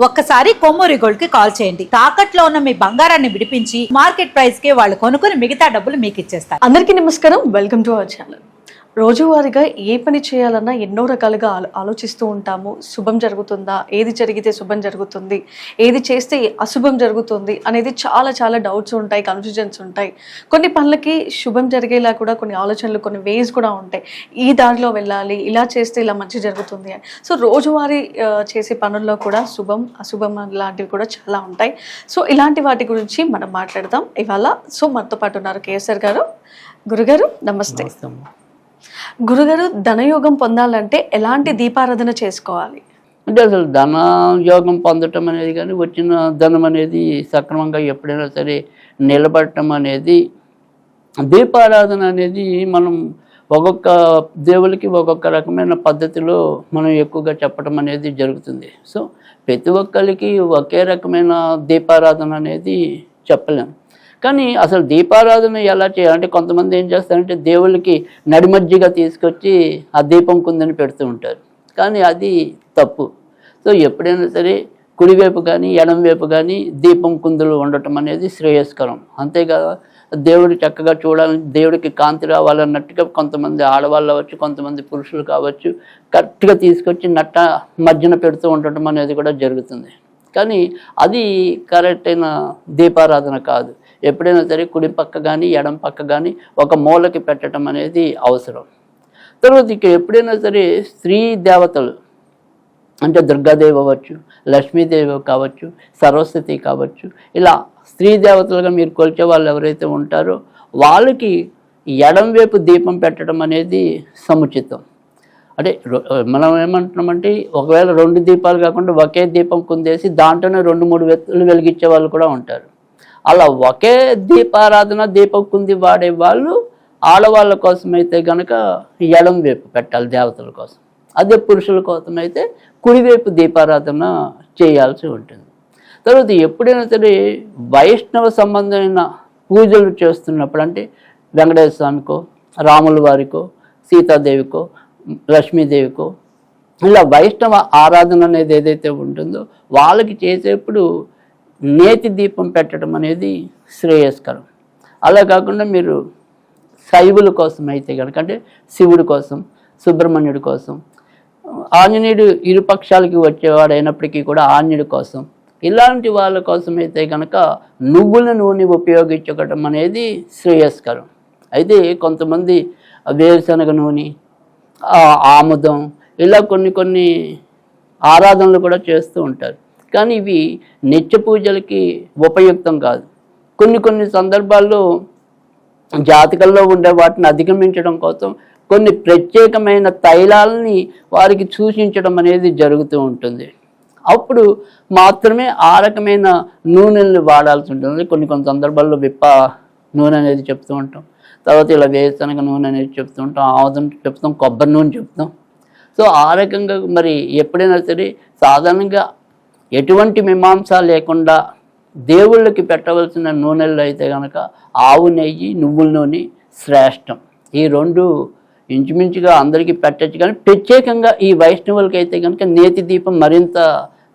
ఒక్కసారి కొమ్మూరి గోల్డ్ కి కాల్ చేయండి. తాకట్లో ఉన్న మీ బంగారాన్ని విడిపించి మార్కెట్ ప్రైస్ కి వాళ్ళు కొనుక్కుని మిగతా డబ్బులు మీకు ఇచ్చేస్తారు. అందరికీ నమస్కారం, వెల్కమ్ టు అవర్ ఛానల్. రోజువారీగా ఏ పని చేయాలన్నా ఎన్నో రకాలుగా ఆలోచిస్తూ ఉంటాము. శుభం జరుగుతుందా, ఏది జరిగితే శుభం జరుగుతుంది, ఏది చేస్తే అశుభం జరుగుతుంది అనేది చాలా చాలా డౌట్స్ ఉంటాయి, కన్ఫ్యూజన్స్ ఉంటాయి. కొన్ని పనులకి శుభం జరిగేలా కూడా కొన్ని ఆలోచనలు, కొన్ని వేస్ కూడా ఉంటాయి. ఈ దారిలో వెళ్ళాలి, ఇలా చేస్తే ఇలా మంచి జరుగుతుంది అని. సో రోజువారీ చేసే పనుల్లో కూడా శుభం అశుభం లాంటివి కూడా చాలా ఉంటాయి. సో ఇలాంటి వాటి గురించి మనం మాట్లాడదాం ఇవాళ. సో మనతో పాటు ఉన్నారు కేఎస్ఆర్ గారు. గురుగారు నమస్తే. గురుగారు, ధనయోగం పొందాలంటే ఎలాంటి దీపారాధన చేసుకోవాలి? అంటే అసలు ధనయోగం పొందటం అనేది కానీ, వచ్చిన ధనం అనేది సక్రమంగా ఎప్పుడైనా సరే నిలబడటం అనేది, దీపారాధన అనేది మనం ఒక్కొక్క దేవుడికి ఒక్కొక్క రకమైన పద్ధతిలో మనం ఎక్కువగా చెప్పడం అనేది జరుగుతుంది. సో ప్రతి ఒక్కరికి ఒకే రకమైన దీపారాధన అనేది చెప్పలేము. కానీ అసలు దీపారాధన ఎలా చేయాలంటే, కొంతమంది ఏం చేస్తారంటే దేవుళ్ళకి నడిమజ్జిగా తీసుకొచ్చి ఆ దీపం కుందని పెడుతూ ఉంటారు. కానీ అది తప్పు. సో ఎప్పుడైనా సరే కుడివైపు కానీ ఎడంవైపు కానీ దీపం కుందులు ఉండటం అనేది శ్రేయస్కరం. అంతేకాదు దేవుడు చక్కగా చూడాలని, దేవుడికి కాంతి రావాలన్నట్టుగా కొంతమంది ఆడవాళ్ళు అవ్వచ్చు, కొంతమంది పురుషులు కావచ్చు, కరెక్ట్గా తీసుకొచ్చి నట్ట మధ్యన పెడుతూ ఉండటం అనేది కూడా జరుగుతుంది. కానీ అది కరెక్ట్ అయిన దీపారాధన కాదు. ఎప్పుడైనా సరే కుడి పక్క కానీ ఎడం పక్క కానీ ఒక మూలకి పెట్టడం అనేది అవసరం. తర్వాత ఇక ఎప్పుడైనా సరే స్త్రీ దేవతలు అంటే దుర్గాదేవి అవ్వచ్చు, లక్ష్మీదేవి కావచ్చు, సరస్వతి కావచ్చు, ఇలా స్త్రీ దేవతలుగా మీరు కొలిచే వాళ్ళు ఎవరైతే ఉంటారో వాళ్ళకి ఎడం వైపు దీపం పెట్టడం అనేది సముచితం. అంటే మనం ఏమంటున్నామంటే, ఒకవేళ 2 దీపాలు కాకుండా ఒకే దీపం కుందేసి దాంట్లోనే 2-3 వెత్తులు వెలిగించే వాళ్ళు కూడా ఉంటారు. అలా ఒకే దీపారాధన దీపం కుంది వాడే వాళ్ళు ఆడవాళ్ళ కోసం అయితే కనుక ఎడం వైపు పెట్టాలి దేవతల కోసం. అదే పురుషుల కోసం అయితే కుడివైపు దీపారాధన చేయాల్సి ఉంటుంది. తర్వాత ఎప్పుడైనా సరే వైష్ణవ సంబంధమైన పూజలు చేస్తున్నప్పుడు, అంటే వెంకటేశ్వర స్వామికో, రాముల వారికో, సీతాదేవికో, లక్ష్మీదేవికో, ఇలా వైష్ణవ ఆరాధన అనేది ఏదైతే ఉంటుందో వాళ్ళకి చేసేప్పుడు నేతి దీపం పెట్టడం అనేది శ్రేయస్కరం. అలా కాకుండా మీరు శైవుల కోసం అయితే కనుక, అంటే శివుడి కోసం, సుబ్రహ్మణ్యుడి కోసం, ఆంజనేయుడు ఇరుపక్షాలకి వచ్చేవాడు అయినప్పటికీ కూడా ఆంజనేయుడి కోసం, ఇలాంటి వాళ్ళ కోసం అయితే కనుక నువ్వుల నూనె ఉపయోగించడం అనేది శ్రేయస్కరం. అయితే కొంతమంది వేరుశనగ నూనె, ఆముదం, ఇలా కొన్ని ఆరాధనలు కూడా చేస్తూ ఉంటారు. కానీ ఇవి నిత్య పూజలకి ఉపయుక్తం కాదు. కొన్ని సందర్భాల్లో జాతకంలో ఉండే వాటిని అధిగమించడం కోసం కొన్ని ప్రత్యేకమైన తైలాలని వారికి సూచించడం అనేది జరుగుతూ ఉంటుంది. అప్పుడు మాత్రమే ఆ రకమైన నూనెల్ని వాడాల్సి ఉంటుంది. కొన్ని సందర్భాల్లో విప్ప నూనె అనేది చెప్తూ ఉంటాం, తర్వాత ఇలా వేరుశనగ నూనె అనేది చెప్తూ ఉంటాం, ఆముదం చెప్తాం, కొబ్బరి నూనె చెప్తాం. సో ఆ రకంగా మరి ఎప్పుడైనా సరే సాధారణంగా ఎటువంటి మీమాంస లేకుండా దేవుళ్ళకి పెట్టవలసిన నూనెల్లో అయితే కనుక ఆవు నెయ్యి, నువ్వుల నూనె శ్రేష్టం. ఈ 2 ఇంచుమించుగా అందరికీ పెట్టచ్చు. కానీ ప్రత్యేకంగా ఈ వైష్ణవులకి అయితే కనుక నేతి దీపం మరింత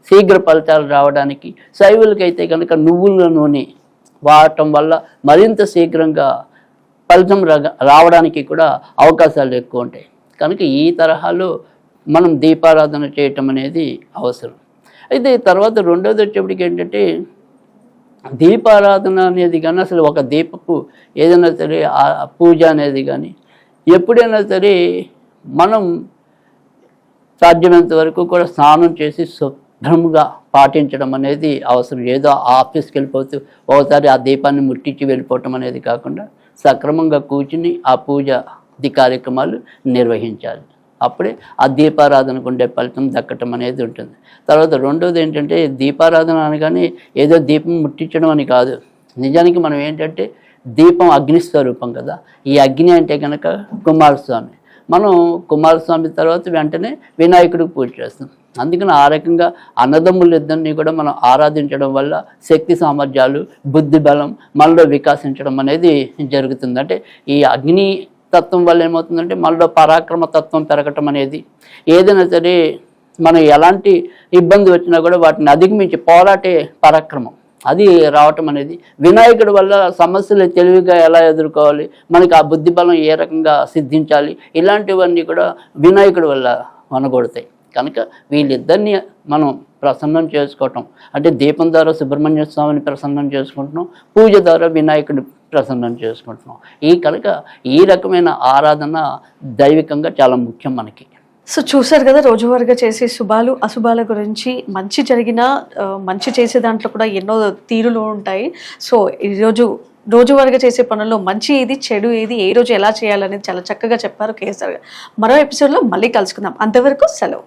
శీఘ్ర ఫలితాలు రావడానికి, శైవులకైతే కనుక నువ్వుల నూనె వాడటం వల్ల మరింత శీఘ్రంగా ఫలితం రావడానికి కూడా అవకాశాలు ఎక్కువ ఉంటాయి. కనుక ఈ తరహాలో మనం దీపారాధన చేయటం అనేది అవసరం. అయితే తర్వాత రెండోది వచ్చేప్పటికి ఏంటంటే, దీపారాధన అనేది కానీ, అసలు ఒక దీపపు ఏదైనా సరే పూజ అనేది కానీ ఎప్పుడైనా సరే మనం సాధ్యమైనంత వరకు కూడా స్నానం చేసి శుభ్రంగా పాటించడం అనేది అవసరం. ఏదో ఆఫీస్కి వెళ్ళిపోతూ ఒకసారి ఆ దీపాన్ని ముట్టించి వెళ్ళిపోవటం అనేది కాకుండా సక్రమంగా కూర్చుని ఆ పూజ కార్యక్రమాలు నిర్వహించాలి. అప్పుడే ఆ దీపారాధనకు ఉండే ఫలితం దక్కటం అనేది ఉంటుంది. తర్వాత రెండోది ఏంటంటే, దీపారాధన అనగానే ఏదో దీపం ముట్టించడం అని కాదు. నిజానికి మనం ఏంటంటే దీపం అగ్నిస్వరూపం కదా. ఈ అగ్ని అంటే కనుక కుమారస్వామి. మనం కుమారస్వామి తర్వాత వెంటనే వినాయకుడికి పూజ చేస్తాం. అందుకని ఆ రకంగా అన్నదమ్ములిద్దరినీ కూడా మనం ఆరాధించడం వల్ల శక్తి సామర్థ్యాలు, బుద్ధి బలం మనలో వికాసించడం అనేది జరుగుతుంది. అంటే ఈ అగ్ని తత్వం వల్ల ఏమవుతుందంటే మనలో పరాక్రమ తత్వం పెరగటం అనేది, ఏదైనా సరే మనం ఎలాంటి ఇబ్బంది వచ్చినా కూడా వాటిని అధిగమించి పోరాటే పరాక్రమం అది రావటం అనేది వినాయకుడి వల్ల సమస్యలు తెలివిగా ఎలా ఎదుర్కోవాలి, మనకి ఆ బుద్ధి బలం ఏ రకంగా సిద్ధించాలి, ఇలాంటివన్నీ కూడా వినాయకుడి వల్ల మనగొడతాయి. కనుక వీళ్ళిద్దరిని మనం ప్రసన్నం చేసుకోవటం అంటే దీపం ద్వారా సుబ్రహ్మణ్య స్వామిని ప్రసన్నం చేసుకుంటున్నాం, పూజ ద్వారా వినాయకుడిని ప్రసన్నం చేసుకుంటున్నాం. కనుక ఈ రకమైన ఆరాధన దైవికంగా చాలా ముఖ్యం మనకి. సో చూసారు కదా రోజువారీగా చేసే శుభాలు అశుభాల గురించి. మంచి జరిగిన మంచి చేసే దాంట్లో కూడా ఎన్నో తీరులు ఉంటాయి. సో ఈరోజు రోజువారీగా చేసే పనుల్లో మంచి ఏది చెడు ఏది ఏ రోజు ఎలా చేయాలనేది చాలా చక్కగా చెప్పారు కేసీఆర్ గారు. మరో ఎపిసోడ్లో మళ్ళీ కలుసుకుందాం. అంతవరకు సెలవు.